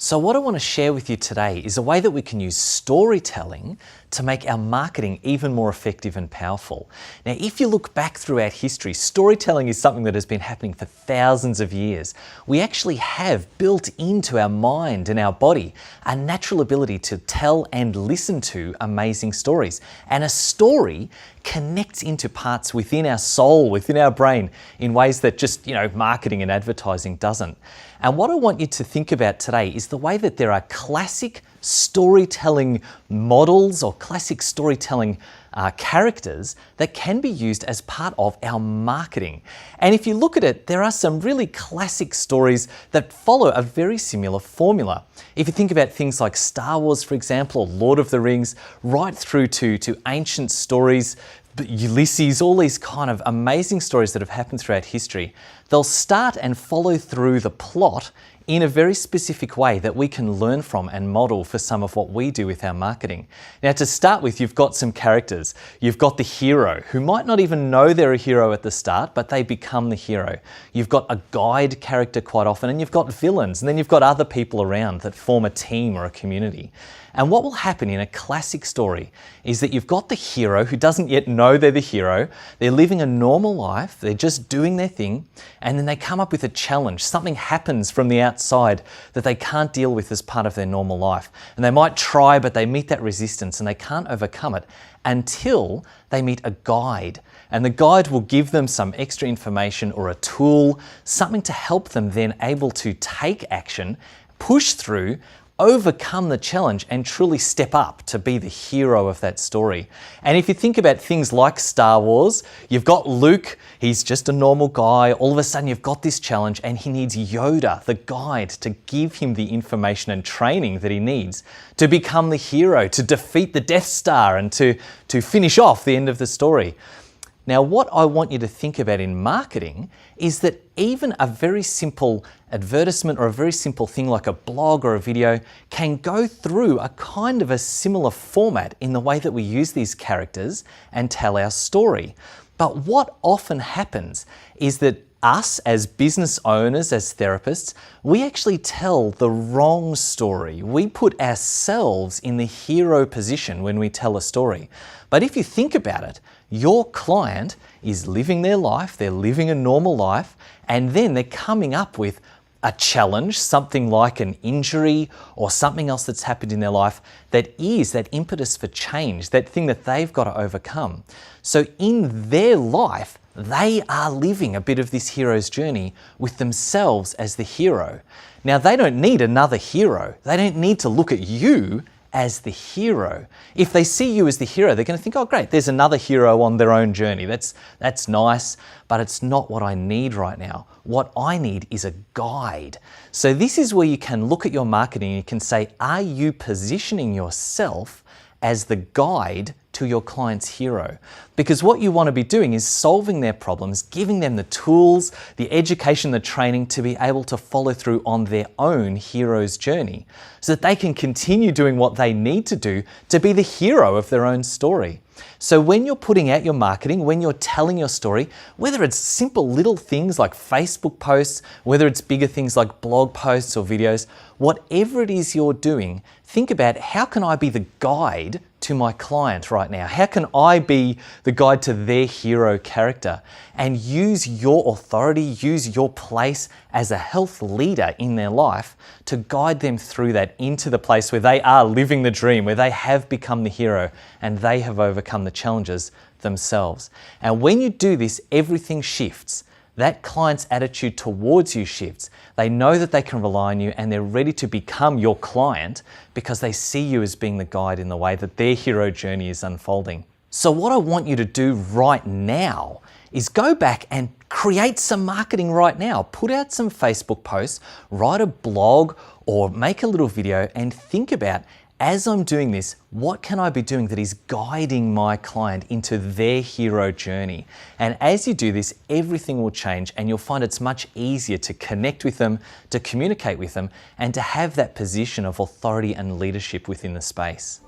So what I want to share with you today is a way that we can use storytelling to make our marketing even more effective and powerful. Now, if you look back throughout history, storytelling is something that has been happening for thousands of years. We actually have built into our mind and our body a natural ability to tell and listen to amazing stories. And a story connects into parts within our soul, within our brain, in ways that just, marketing and advertising doesn't. And what I want you to think about today is the way that there are classic storytelling models or classic storytelling characters that can be used as part of our marketing. And if you look at it, there are some really classic stories that follow a very similar formula. If you think about things like Star Wars, for example, or Lord of the Rings, right through to ancient stories, Ulysses, all these kind of amazing stories that have happened throughout history, they'll start and follow through the plot in a very specific way that we can learn from and model for some of what we do with our marketing. Now, to start with, you've got some characters. You've got the hero, who might not even know they're a hero at the start, but they become the hero. You've got a guide character quite often, and you've got villains, and then you've got other people around that form a team or a community. And what will happen in a classic story is that you've got the hero who doesn't yet know they're the hero. They're living a normal life. They're just doing their thing. And then they come up with a challenge. Something happens from the outside that they can't deal with as part of their normal life. And they might try, but they meet that resistance and they can't overcome it until they meet a guide. And the guide will give them some extra information or a tool, something to help them then able to take action, push through, overcome the challenge and truly step up to be the hero of that story. And if you think about things like Star Wars, you've got Luke, he's just a normal guy. All of a sudden you've got this challenge and he needs Yoda, the guide, to give him the information and training that he needs to become the hero, to defeat the Death Star and to finish off the end of the story. Now, what I want you to think about in marketing is that even a very simple advertisement or a very simple thing like a blog or a video can go through a kind of a similar format in the way that we use these characters and tell our story. But what often happens is that us as business owners, as therapists, we actually tell the wrong story. We put ourselves in the hero position when we tell a story. But if you think about it, your client is living their life, they're living a normal life, and then they're coming up with a challenge, something like an injury or something else that's happened in their life that is that impetus for change, that thing that they've got to overcome. So in their life, they are living a bit of this hero's journey with themselves as the hero. Now, they don't need another hero. They don't need to look at you as the hero. If they see you as the hero, they're going to think, oh great, there's another hero on their own journey. That's nice, but it's not what I need right now. What I need is a guide. So this is where you can look at your marketing and you can say, are you positioning yourself as the guide to your client's hero? Because what you want to be doing is solving their problems, giving them the tools, the education, the training to be able to follow through on their own hero's journey so that they can continue doing what they need to do to be the hero of their own story. So when you're putting out your marketing, when you're telling your story, whether it's simple little things like Facebook posts, whether it's bigger things like blog posts or videos, whatever it is you're doing, think about how can I be the guide to my client right now? How can I be the guide to their hero character? And use your authority, use your place as a health leader in their life to guide them through that into the place where they are living the dream, where they have become the hero and they have overcome the challenges themselves. And when you do this, everything shifts. That client's attitude towards you shifts. They know that they can rely on you and they're ready to become your client because they see you as being the guide in the way that their hero journey is unfolding. So what I want you to do right now is go back and create some marketing right now. Put out some Facebook posts, write a blog or make a little video and think about, as I'm doing this, what can I be doing that is guiding my client into their hero journey? And as you do this, everything will change and you'll find it's much easier to connect with them, to communicate with them, and to have that position of authority and leadership within the space.